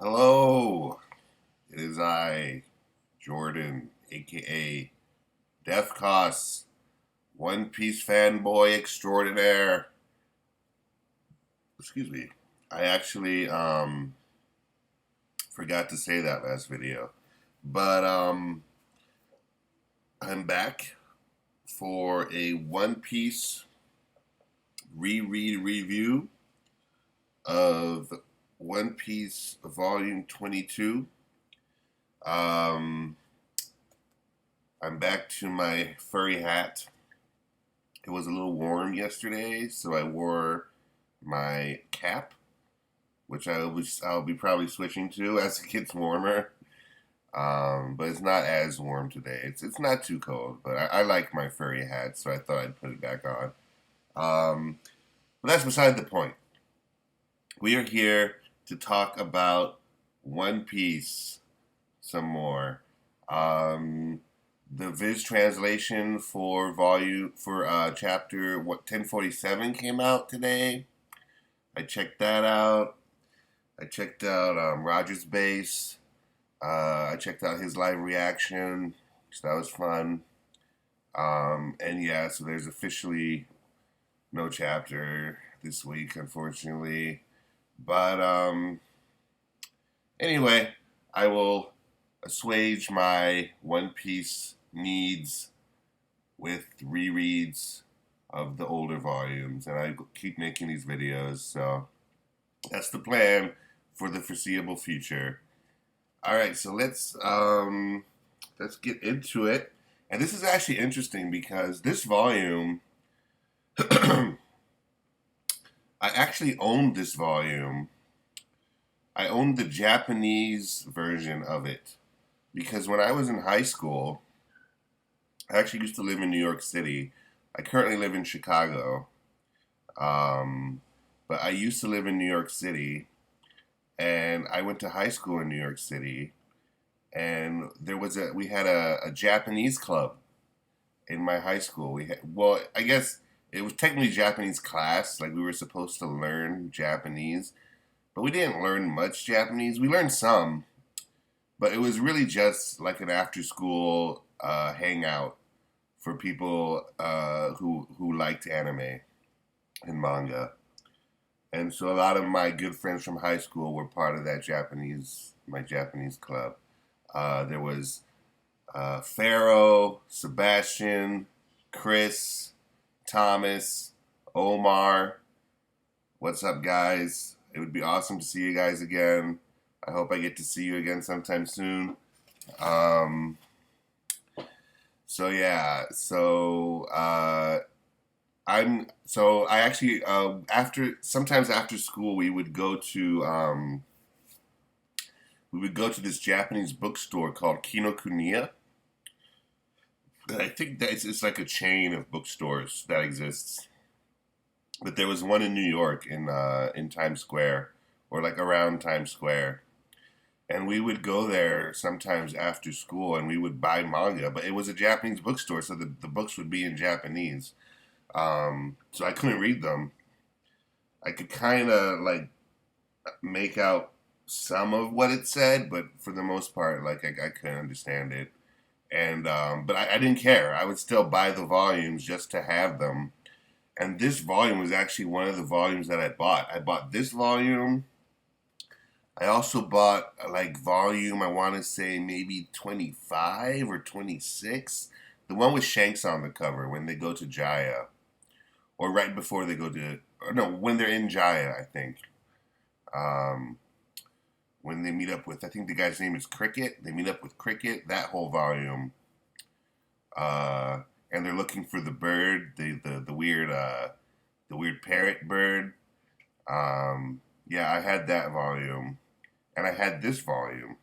Hello, it is I, Jordan, aka Death Costs, One Piece fanboy extraordinaire. Excuse me. I actually forgot to say that last video. But I'm back for a One Piece reread review of One Piece Volume 22. Um I'm back to my furry hat. It was a little warm yesterday, so I wore my cap, which I'll be probably switching to as it gets warmer. But it's not as warm today. It's not too cold, but I like my furry hat, so I thought I'd put it back on. But that's beside the point. We are here to talk about One Piece some more. The Viz translation for chapter 1047 came out today. I checked that out. I checked out Roger's base. I checked out his live reaction, so that was fun. And yeah, so there's officially no chapter this week, unfortunately. But anyway, I will assuage my One Piece needs with rereads of the older volumes, and I keep making these videos, so that's the plan for the foreseeable future. All right, so let's get into it. And this is actually interesting because this volume, I actually owned this volume. I owned the Japanese version of it because when I was in high school, I actually used to live in New York City. I currently live in Chicago, but I used to live in New York City, and I went to high school in New York City, and we had a Japanese club in my high school. I guess it was technically Japanese class, like we were supposed to learn Japanese, but we didn't learn much Japanese. We learned some, but it was really just like an after school hangout for people who liked anime and manga. And so a lot of my good friends from high school were part of my Japanese club. There was Pharaoh, Sebastian, Chris, Thomas, Omar. What's up, guys? It would be awesome to see you guys again. I hope I get to see you again sometime soon. Um, so yeah, I actually after school we would go to this Japanese bookstore called Kinokuniya. And I think that it's like a chain of bookstores that exists. But there was one in New York in Times Square, or like around Times Square. And we would go there sometimes after school and we would buy manga, but it was a Japanese bookstore, so the books would be in Japanese. So I couldn't read them. I could kind of like make out some of what it said, but for the most part, like I couldn't understand it. And but I didn't care. I would still buy the volumes just to have them. And this volume was actually one of the volumes that I bought. I bought this volume. I also bought like volume, I want to say maybe 25 or 26. The one with Shanks on the cover when they go to Jaya. Or right before they go to, or no, when they're in Jaya, I think. Um, when they meet up with, I think the guy's name is Cricket. They meet up with Cricket, that whole volume. Uh, and they're looking for the bird, the weird parrot bird. Yeah, I had that volume, and I had this volume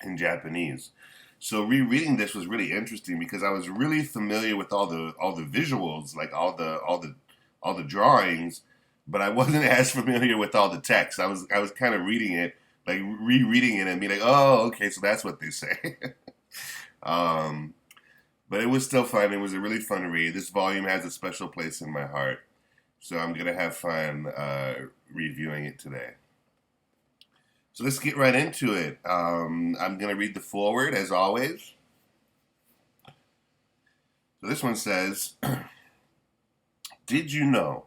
in Japanese. So rereading this was really interesting because I was really familiar with all the visuals, like all the drawings, but I wasn't as familiar with all the text. I was kind of reading it, like rereading it and being like, oh, okay, so that's what they say. um, but it was still fun. It was a really fun read. This volume has a special place in my heart, so I'm gonna have fun reviewing it today. So let's get right into it. I'm going to read the foreword as always. So this one says, did you know?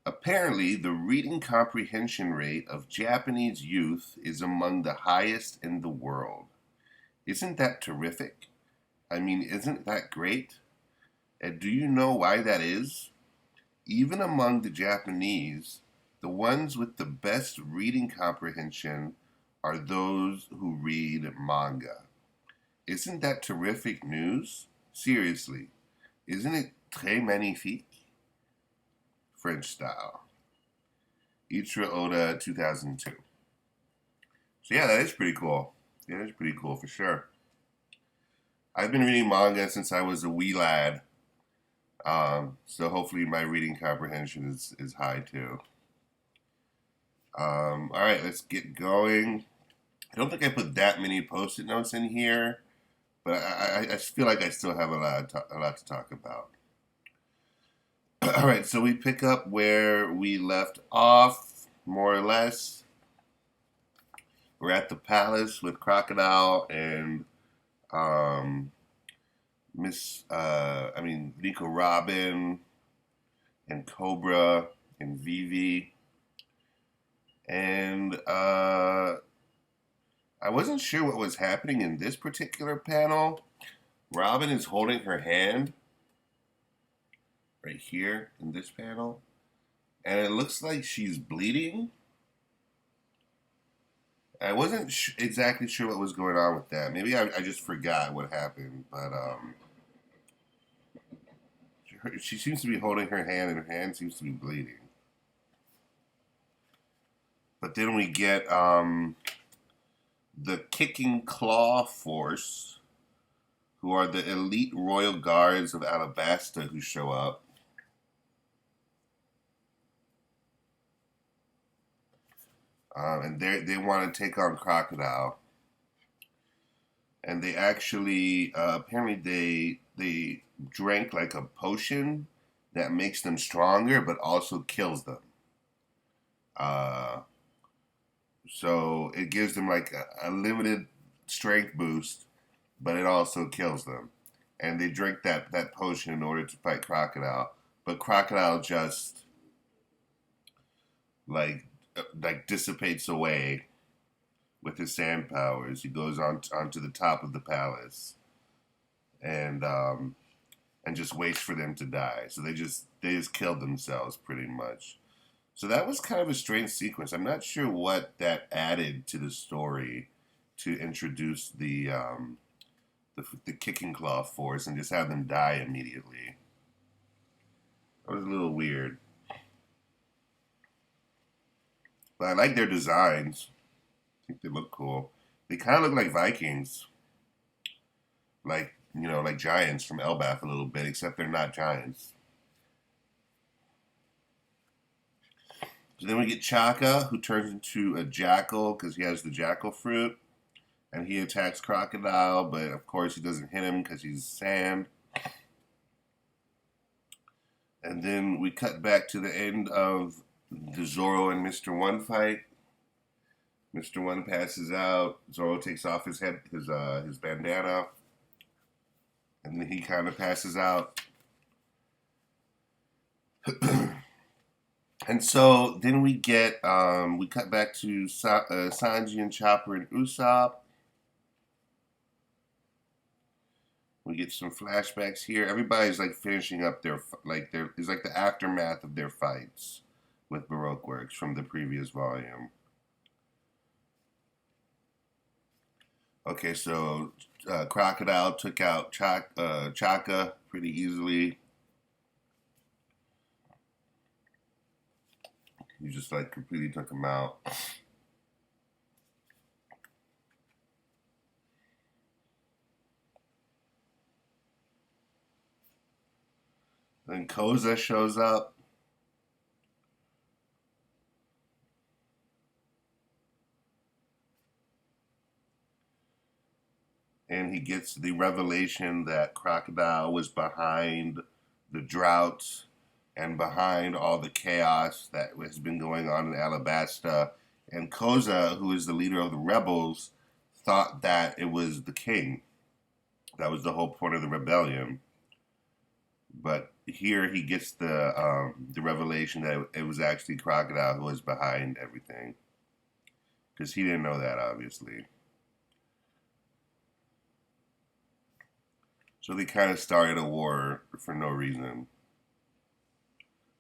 Apparently, the reading comprehension rate of Japanese youth is among the highest in the world. Isn't that terrific? I mean, isn't that great? And do you know why that is? Even among the Japanese, the ones with the best reading comprehension are those who read manga. Isn't that terrific news? Seriously, isn't it très magnifique? French style. Ichiro Oda, 2002. So yeah, that is pretty cool. Yeah, that's pretty cool for sure. I've been reading manga since I was a wee lad. So hopefully my reading comprehension is high too. All right, let's get going. I don't think I put that many post-it notes in here, but I feel like I still have a lot to talk about. All right, so we pick up where we left off, more or less. We're at the palace with Crocodile and Nico Robin and Cobra and Vivi. And I wasn't sure what was happening in this particular panel. Robin is holding her hand right here in this panel, and it looks like she's bleeding. I wasn't exactly sure what was going on with that. Maybe I just forgot what happened, but she seems to be holding her hand, and her hand seems to be bleeding. But then we get the Kicking Claw Force, who are the elite royal guards of Alabasta, who show up. And they want to take on Crocodile. And they actually, apparently they drank like a potion that makes them stronger, but also kills them. So it gives them like a limited strength boost, but it also kills them. And they drink that potion in order to fight Crocodile. But Crocodile just like dissipates away with his sand powers. He goes onto the top of the palace and just waits for them to die. So they just killed themselves pretty much. So that was kind of a strange sequence. I'm not sure what that added to the story to introduce the Kicking Claw Force and just have them die immediately. That was a little weird. But I like their designs. I think they look cool. They kind of look like Vikings. Like, like giants from Elbaf a little bit, except they're not giants. So then we get Chaka, who turns into a jackal because he has the jackal fruit. And he attacks Crocodile, but of course he doesn't hit him because he's sand. And then we cut back to the end of the Zoro and Mr. One fight. Mr. One passes out. Zoro takes off his bandana, and then he kind of passes out. And so then we cut back to Sanji and Chopper and Usopp. We get some flashbacks here. Everybody's like finishing up it's like the aftermath of their fights with Baroque Works from the previous volume. Okay, so Crocodile took out Chaka pretty easily. He just like completely took him out. Then Koza shows up. And he gets the revelation that Crocodile was behind the drought and behind all the chaos that has been going on in Alabasta And Koza, who is the leader of the rebels, thought that it was the king. That was the whole point of the rebellion. But here he gets the revelation that it was actually Crocodile who was behind everything, because he didn't know that, obviously. So they kind of started a war for no reason,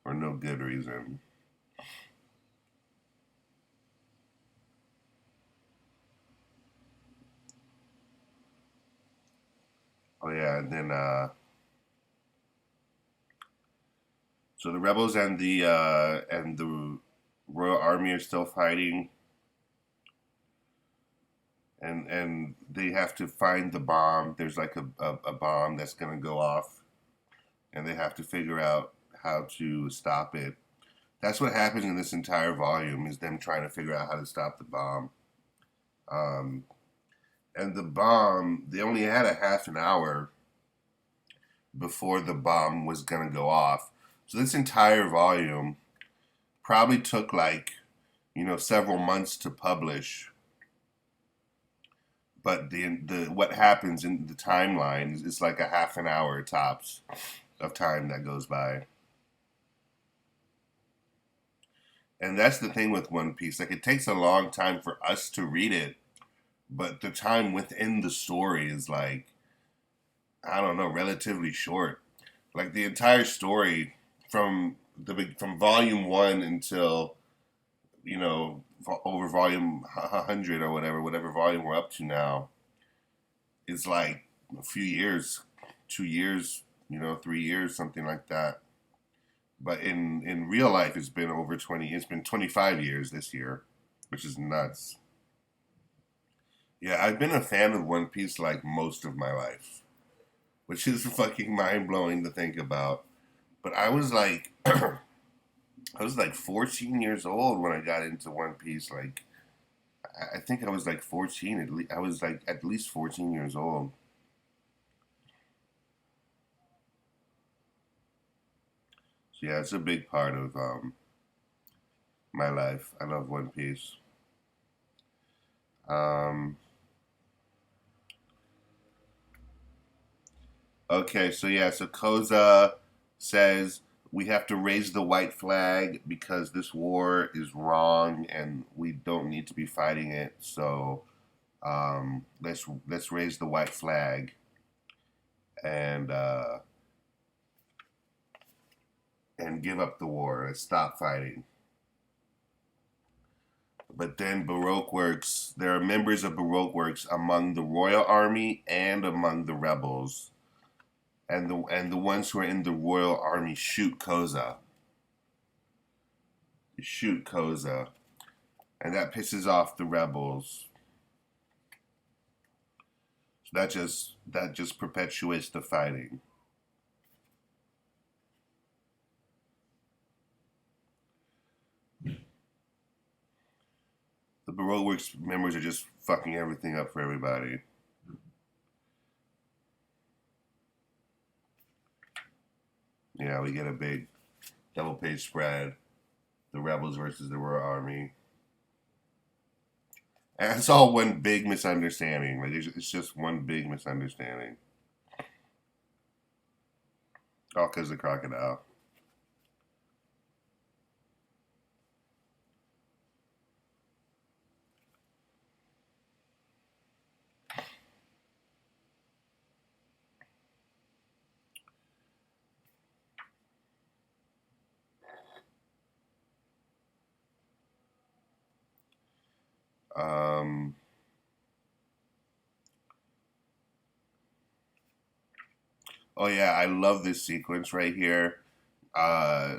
or no good reason. Oh yeah, and then so the rebels and the Royal Army are still fighting, and they have to find the bomb. There's like a bomb that's gonna go off, and they have to figure out how to stop it. That's what happens in this entire volume, is them trying to figure out how to stop the bomb. Um, and the bomb, they only had a half an hour before the bomb was gonna go off. So this entire volume probably took like, several months to publish. But the what happens in the timeline is like a half an hour tops of time that goes by. And that's the thing with One Piece. Like, it takes a long time for us to read it, but the time within the story is like, I don't know, relatively short. Like the entire story from volume one until, over volume 100 or whatever volume we're up to now, is like a few years, 2 years, 3 years, something like that. But in real life, it's been over 20. It's been 25 years this year, which is nuts. Yeah, I've been a fan of One Piece like most of my life, which is fucking mind blowing to think about. But I was like, I was like 14 years old when I got into One Piece. Like, I think I was like 14. I was like at least 14 years old. So yeah, it's a big part of my life. I love One Piece. Um, okay, so yeah, so Koza says we have to raise the white flag because this war is wrong and we don't need to be fighting it. So let's raise the white flag and uh, and give up the war and stop fighting. But then Baroque Works, there are members of Baroque Works among the Royal Army and among the rebels, and the ones who are in the Royal Army shoot Koza. They shoot Koza, and that pisses off the rebels. So that just perpetuates the fighting. The Baroque Works members are just fucking everything up for everybody. Yeah, we get a big double page spread. The rebels versus the Royal Army. And it's all one big misunderstanding. Like, it's just one big misunderstanding. All because of Crocodile. Um, oh yeah, I love this sequence right here. Uh,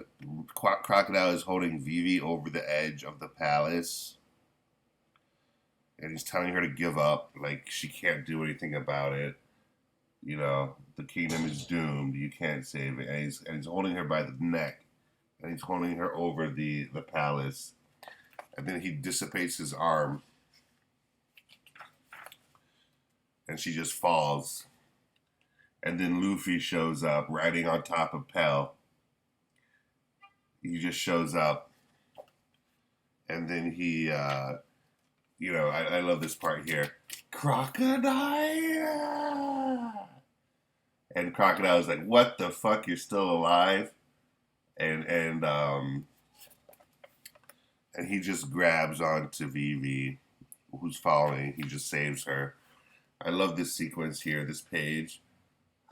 Crocodile is holding Vivi over the edge of the palace, and he's telling her to give up. Like, she can't do anything about it. The kingdom is doomed. You can't save it. And he's holding her by the neck, and he's holding her over the palace. And then he dissipates his arm, and she just falls. And then Luffy shows up riding on top of Pell. He just shows up, And then he, I love this part here. Crocodile! And Crocodile's like, what the fuck, you're still alive? And and he just grabs onto Vivi, who's falling. He just saves her. I love this sequence here, this page.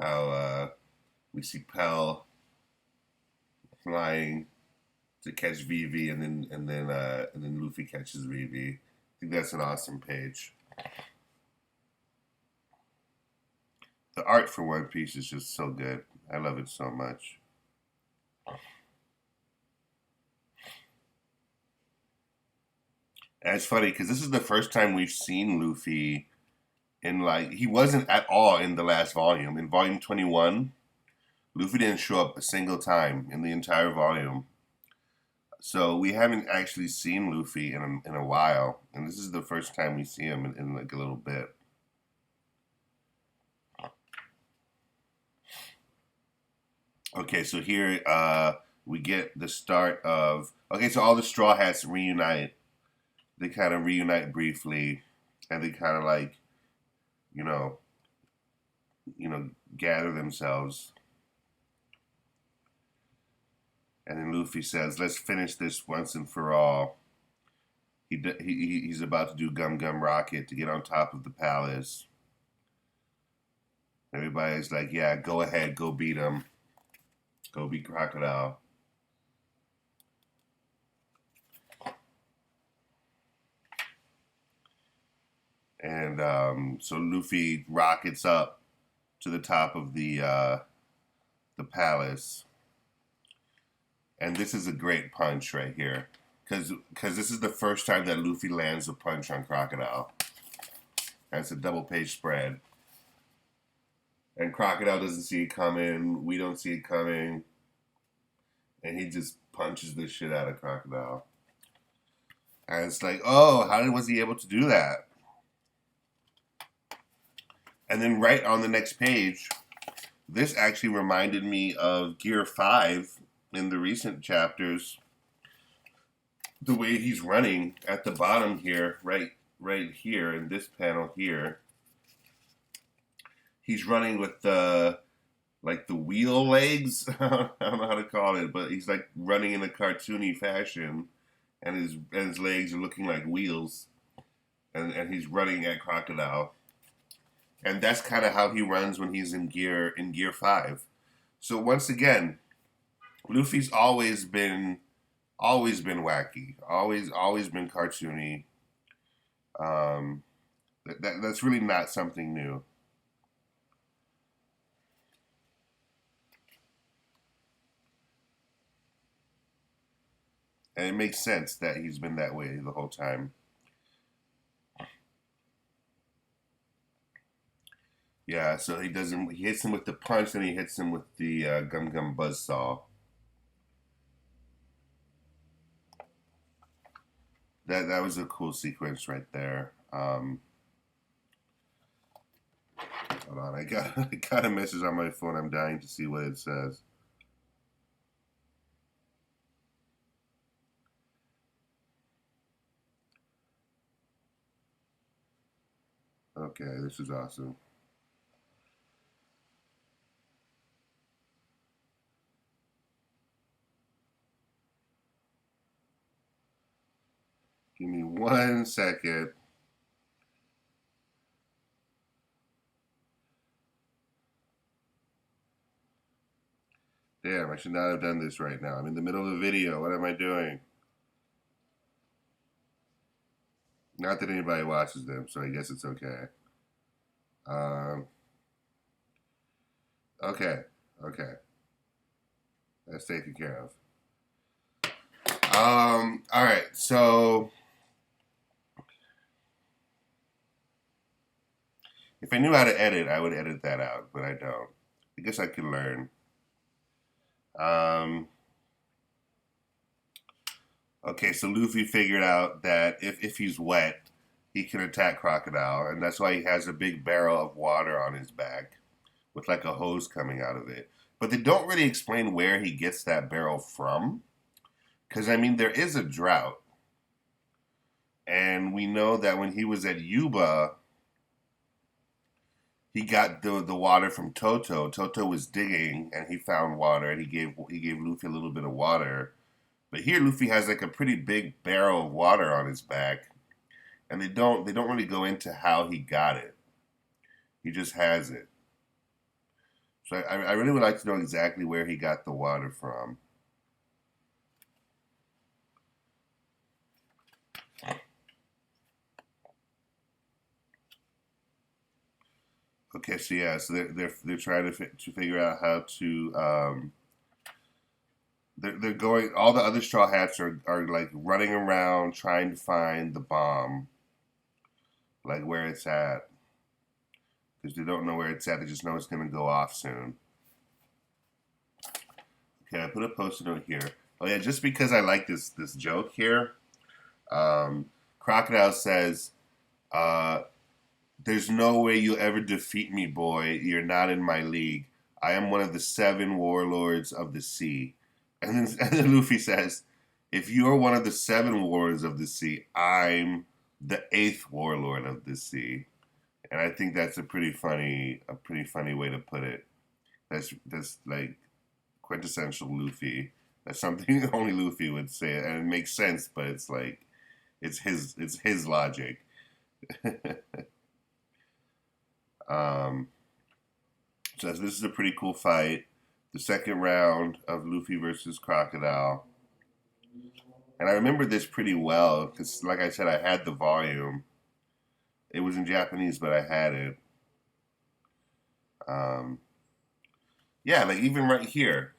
How we see Pell flying to catch Vivi, and then Luffy catches Vivi. I think that's an awesome page. The art for One Piece is just so good. I love it so much. And it's funny because this is the first time we've seen Luffy in, like, he wasn't at all in the last volume. In volume 21, Luffy didn't show up a single time in the entire volume. So we haven't actually seen Luffy in a while. And this is the first time we see him in like a little bit. Okay, so here we get the start of... Okay, so all the Straw Hats reunite. They kind of reunite briefly. And they kind of like, you know, gather themselves. And then Luffy says, let's finish this once and for all. He's about to do Gum Gum Rocket to get on top of the palace. Everybody's like, yeah, go ahead, go beat him. Go beat Crocodile. And so Luffy rockets up to the top of the palace. And this is a great punch right here. Because this is the first time that Luffy lands a punch on Crocodile. And it's a double page spread. And Crocodile doesn't see it coming. We don't see it coming. And he just punches the shit out of Crocodile. And it's like, oh, was he able to do that? And then right on the next page, this actually reminded me of Gear 5 in the recent chapters. The way he's running at the bottom here, right here in this panel here. He's running with the wheel legs. I don't know how to call it, but he's like running in a cartoony fashion, and his legs are looking like wheels, and he's running at Crocodile. And that's kind of how he runs when he's in Gear 5. So once again, Luffy's always been wacky, always been cartoony. That's really not something new. And it makes sense that he's been that way the whole time. Yeah, so he hits him with the punch, then he hits him with the Gum Gum Buzzsaw. That was a cool sequence right there. Hold on, I got a message on my phone. I'm dying to see what it says. Okay, this is awesome. Give me 1 second. Damn, I should not have done this right now. I'm in the middle of a video. What am I doing? Not that anybody watches them, so I guess it's okay. Okay. That's taken care of. Alright, so if I knew how to edit, I would edit that out, but I don't. I guess I could learn. Okay, so Luffy figured out that if he's wet, he can attack Crocodile, and that's why he has a big barrel of water on his back with like a hose coming out of it. But they don't really explain where he gets that barrel from. Because, I mean, there is a drought. And we know that when he was at Yuba, he got the water from Toto. Toto was digging, and he found water, and he gave Luffy a little bit of water. But here, Luffy has like a pretty big barrel of water on his back, and they don't really go into how he got it. He just has it. So I really would like to know exactly where he got the water from. Okay, so yeah, so they're trying to figure out how to they're going. All the other Straw Hats are like running around trying to find the bomb, like where it's at, because they don't know where it's at. They just know it's gonna go off soon. Okay, I put a post-it note here. Oh yeah, just because I like this joke here. Um, Crocodile says, uh, "There's no way you'll ever defeat me, boy. You're not in my league. I am one of the 7 warlords of the sea." And then Luffy says, "If you're one of the 7 warlords of the sea, I'm the 8th warlord of the sea." And I think that's a pretty funny way to put it. That's like quintessential Luffy. That's something only Luffy would say, and it makes sense. But it's like it's his logic. um, so this is a pretty cool fight. The second round of Luffy versus Crocodile. And I remember this pretty well because, like I said, I had the volume. It was in Japanese, but I had it. Um, yeah, like even right here.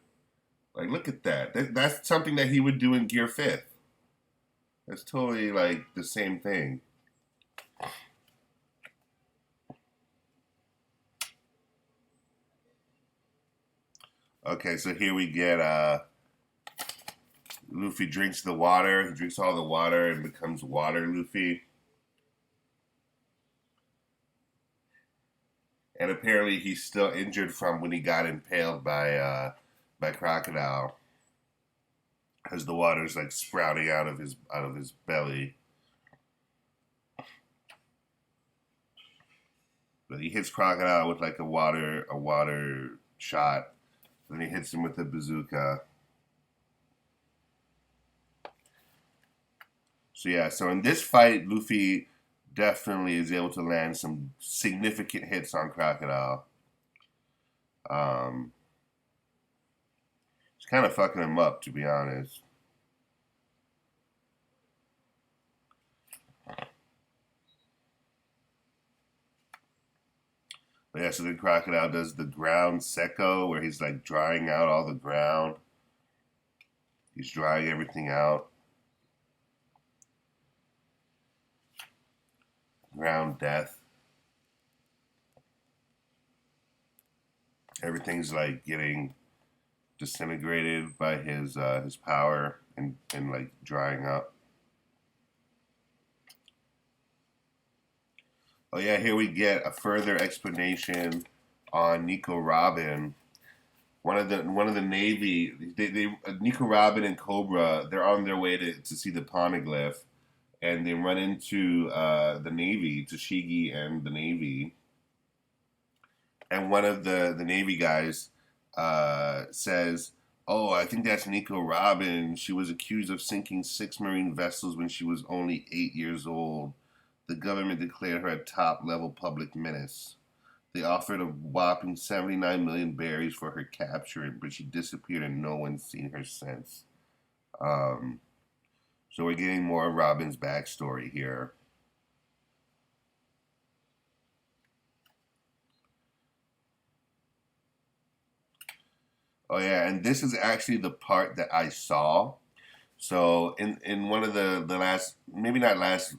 Like, look at that. That's something that he would do in Gear 5th. That's totally like the same thing. Okay, so here we get Luffy drinks the water. He drinks all the water and becomes Water Luffy. And apparently he's still injured from when he got impaled by Crocodile, as the water's like sprouting out of his belly. But he hits Crocodile with like a water shot. Then he hits him with a bazooka. So yeah, so in this fight, Luffy definitely is able to land some significant hits on Crocodile. Um, it's kind of fucking him up, to be honest. But yeah, so then Crocodile does the ground secco, where he's like drying out all the ground. He's drying everything out. Ground death. Everything's like getting disintegrated by his power and like drying up. Oh yeah, here we get a further explanation on Nico Robin. One of the Navy, Nico Robin and Cobra, they're on their way to see the Poneglyph, and they run into the Navy, Tashigi and the Navy, and one of the Navy guys says, "Oh, I think that's Nico Robin. She was accused of sinking 6 Marine vessels when she was only 8 years old. The government declared her a top-level public menace. They offered a whopping 79 million berries for her capture, but she disappeared and no one's seen her since." Um, so we're getting more of Robin's backstory here. Oh yeah, and this is actually the part that I saw. So in one of the last, maybe not last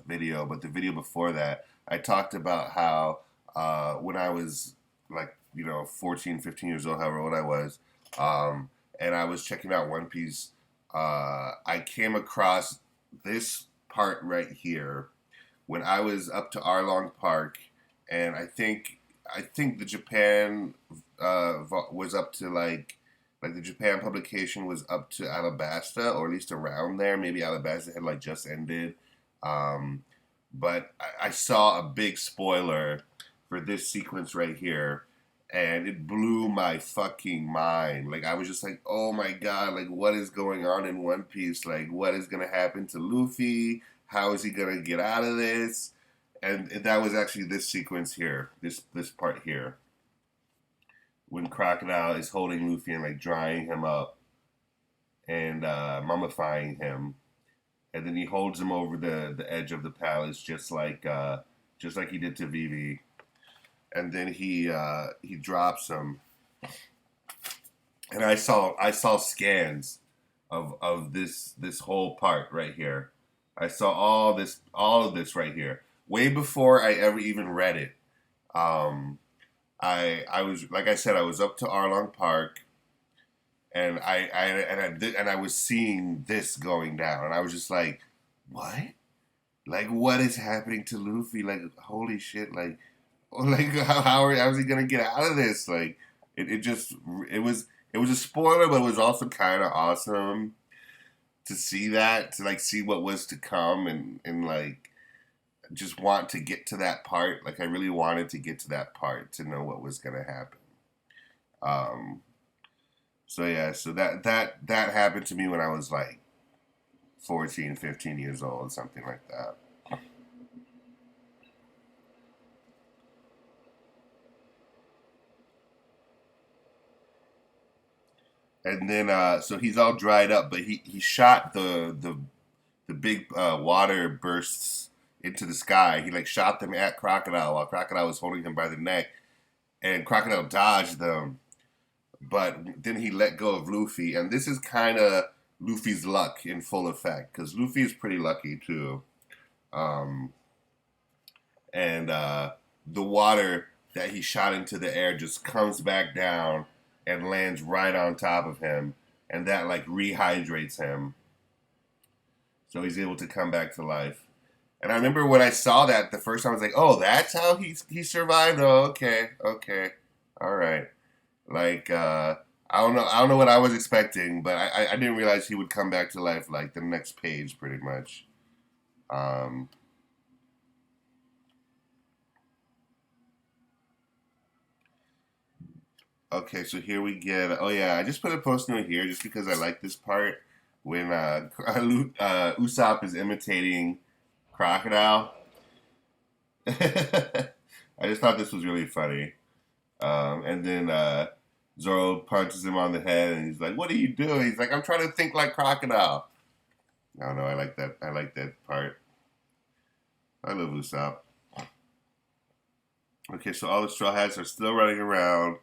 video, but the video before that, I talked about how when I was like 14, 15 years old, however old I was, and I was checking out One Piece, I came across this part right here when I was up to Arlong Park, and I think the Japan was up to like the Japan publication was up to Alabasta, or at least around there. Maybe Alabasta had like just ended. Um, but I saw a big spoiler for this sequence right here, and it blew my fucking mind. Like I was just like, oh my god, like what is going on in One Piece? Like what is gonna happen to Luffy? How is he gonna get out of this? And that was actually this sequence here, this part here, when Crocodile is holding Luffy and like drying him up and mummifying him, and then he holds him over the edge of the palace, just like he did to Vivi, and then he drops him, and I saw scans of this whole part right here. I saw all of this right here way before I ever even read it. Um, I was like I said, I was up to Arlong Park, and I was seeing this going down, and I was just like, what? Like, what is happening to Luffy? Like, holy shit! Like how is he gonna get out of this? Like, it just it was a spoiler, but it was also kind of awesome to see that, to like see what was to come, and like just want to get to that part. Like, I really wanted to get to that part to know what was gonna happen. Um, so yeah, so that happened to me when I was like 14, 15 years old, something like that. And then so he's all dried up, but he shot the big water bursts into the sky. He like shot them at Crocodile while Crocodile was holding him by the neck, and Crocodile dodged them. But then he let go of Luffy, and this is kind of Luffy's luck in full effect, because Luffy is pretty lucky too. Um, and the water that he shot into the air just comes back down and lands right on top of him, and that like rehydrates him, so he's able to come back to life. And I remember when I saw that the first time, I was like, "Oh, that's how he survived." Oh, okay, okay, all right. Like I don't know what I was expecting, but I didn't realize he would come back to life like the next page, pretty much. Um, Okay, so here we get. Oh yeah, I just put a post note here just because I like this part when Usopp is imitating Crocodile. I just thought this was really funny. And then Zoro punches him on the head, and he's like, "What are you doing?" He's like, "I'm trying to think like Crocodile." I don't know. I like that. I like that part. I love Usopp. Okay, so all the Straw Hats are still running around.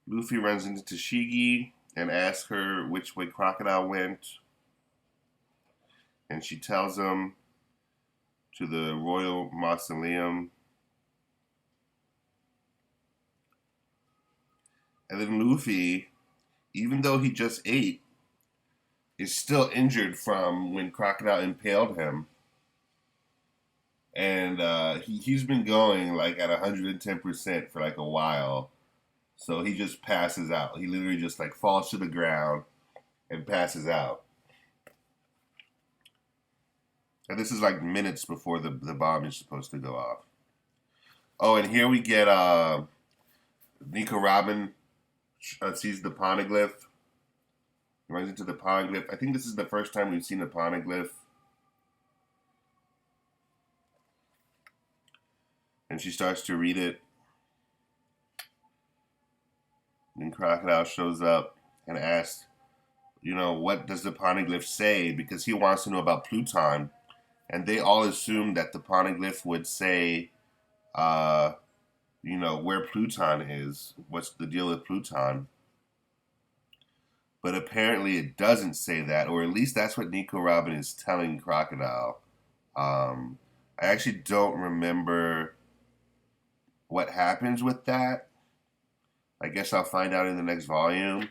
Luffy runs into Tashigi and asks her which way Crocodile went, and she tells him to the Royal Mausoleum. And then Luffy, even though he just ate, is still injured from when Crocodile impaled him. And he's been going like at 110% for like a while. So he just passes out. He literally just like falls to the ground and passes out. And this is like minutes before the bomb is supposed to go off. Oh, and here we get Nico Robin sees the poneglyph, runs into the poneglyph. I think this is the first time we've seen the poneglyph. And she starts to read it. And Crocodile shows up and asks, what does the poneglyph say? Because he wants to know about Pluton. And they all assume that the poneglyph would say, uh, where Pluton is. What's the deal with Pluton? But apparently it doesn't say that, or at least that's what Nico Robin is telling Crocodile. I actually don't remember what happens with that. I guess I'll find out in the next volume.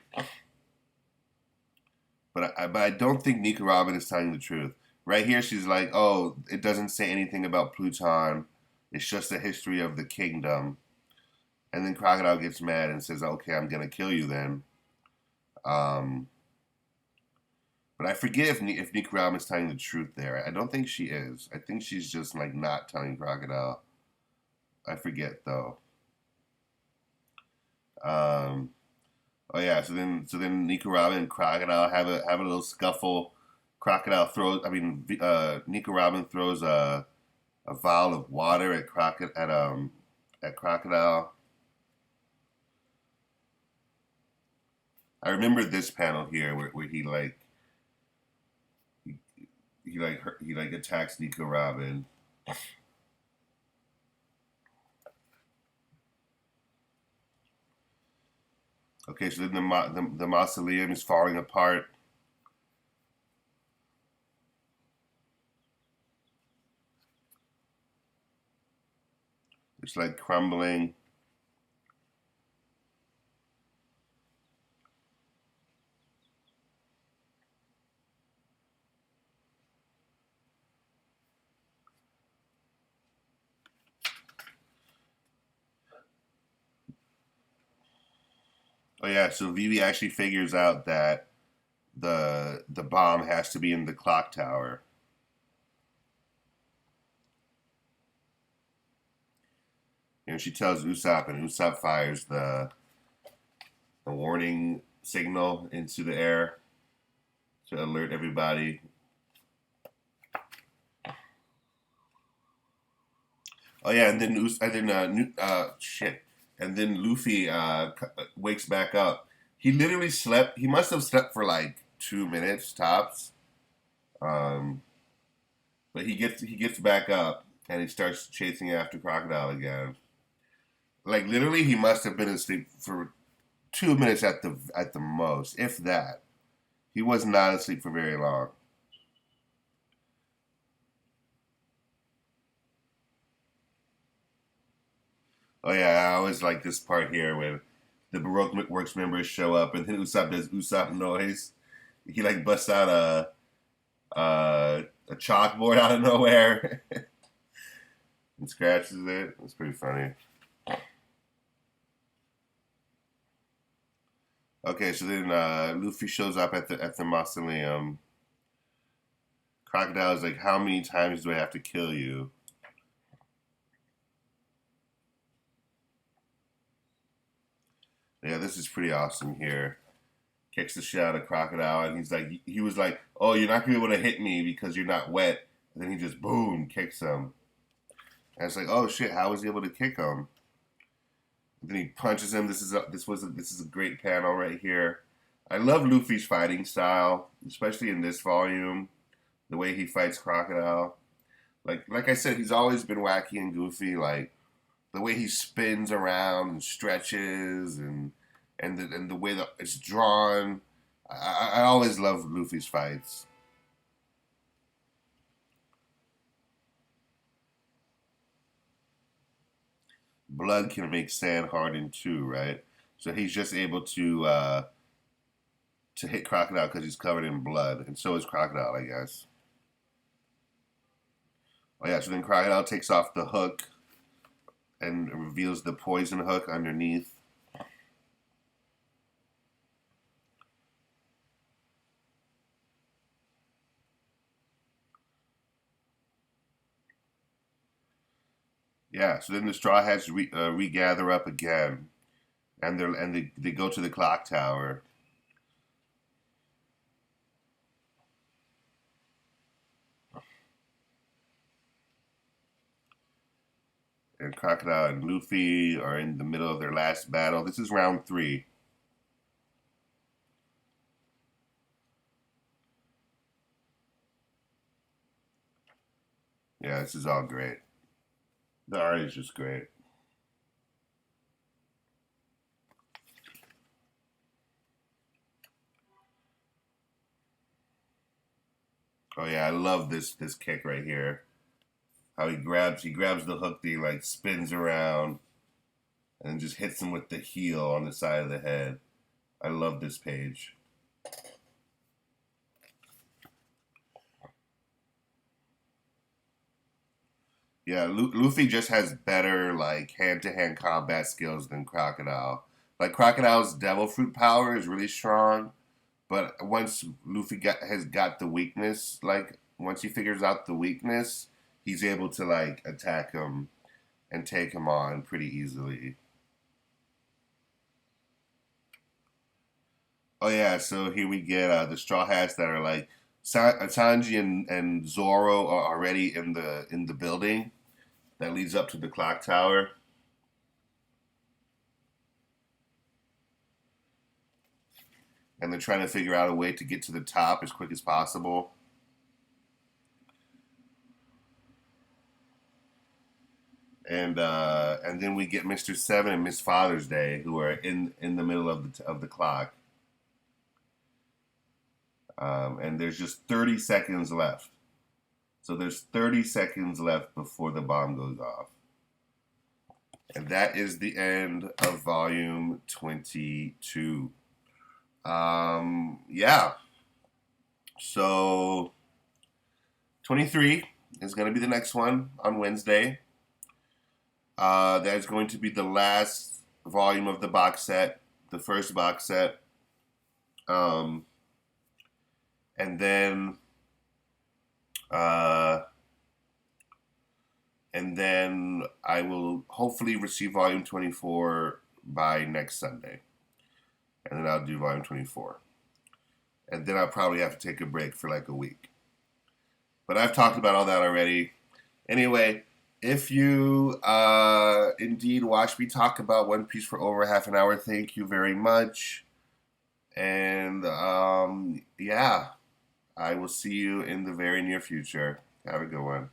But I don't think Nico Robin is telling the truth. Right here, she's like, oh, it doesn't say anything about Pluton. It's just a history of the kingdom. And then Crocodile gets mad and says, okay, I'm going to kill you then. Um, But I forget if Nikurama is telling the truth there. I don't think she is. I think she's just like not telling Crocodile. I forget though. Um, oh yeah, so then Nikurama and Crocodile have a little scuffle. Crocodile throws. I mean, Nikurama throws a vial of water at Crocodile. I remember this panel here where he, he like attacks Nico Robin. Okay, so then the mausoleum is falling apart. It's like crumbling. Oh yeah, so Vivi actually figures out that the bomb has to be in the clock tower. And she tells Usopp, and Usopp fires the warning signal into the air to alert everybody. Oh yeah, and then Luffy wakes back up. He literally slept. He must have slept for like 2 minutes tops. Um, but he gets back up and he starts chasing after Crocodile again. Like literally, he must have been asleep for 2 minutes at the most, if that. He was not asleep for very long. Oh yeah, I always like this part here when the Baroque Works members show up and then Usopp does Usopp noise. He like busts out a chalkboard out of nowhere and scratches it. It's pretty funny. Okay, so then Luffy shows up at the mausoleum. Crocodile is like, "How many times do I have to kill you?" Yeah, this is pretty awesome here. Kicks the shit out of Crocodile, and he was like, "Oh, you're not gonna be able to hit me because you're not wet." And then he just boom kicks him, and it's like, "Oh shit, how was he able to kick him?" And then he punches him. This is a great panel right here. I love Luffy's fighting style, especially in this volume. The way he fights Crocodile, like I said, he's always been wacky and goofy. Like the way he spins around and stretches and the way that it's drawn. I always love Luffy's fights. Blood can make sand harden too, right? So he's just able to hit Crocodile because he's covered in blood, and so is Crocodile, I guess. Oh yeah, so then Crocodile takes off the hook and reveals the poison hook underneath. Yeah, so then the Straw Hats regather up again, and they go to the clock tower. And Crocodile and Luffy are in the middle of their last battle. This is round three. Yeah, this is all great. The art is just great. Oh yeah, I love this kick right here. How he grabs the hook, he like spins around and just hits him with the heel on the side of the head. I love this page. Yeah, Luffy just has better like hand-to-hand combat skills than Crocodile. Like Crocodile's devil fruit power is really strong, But once Luffy has got the weakness, like once he figures out the weakness, he's able to like attack him and take him on pretty easily. Oh yeah, so here we get the Straw Hats that are like Sanji and Zoro are already in the building that leads up to the clock tower, and they're trying to figure out a way to get to the top as quick as possible. And then we get Mr. Seven and Miss Father's Day, who are in the middle of the clock. And there's just 30 seconds left. So there's 30 seconds left before the bomb goes off. And that is the end of volume 22. Yeah. So 23 is going to be the next one on Wednesday. That is going to be the last volume of the box set, the first box set. And then uh, I will hopefully receive volume 24 by next Sunday. And then I'll do volume 24. And then I'll probably have to take a break for like a week. But I've talked about all that already. Anyway, if you indeed watch me talk about One Piece for over half an hour, thank you very much. And yeah, I will see you in the very near future. Have a good one.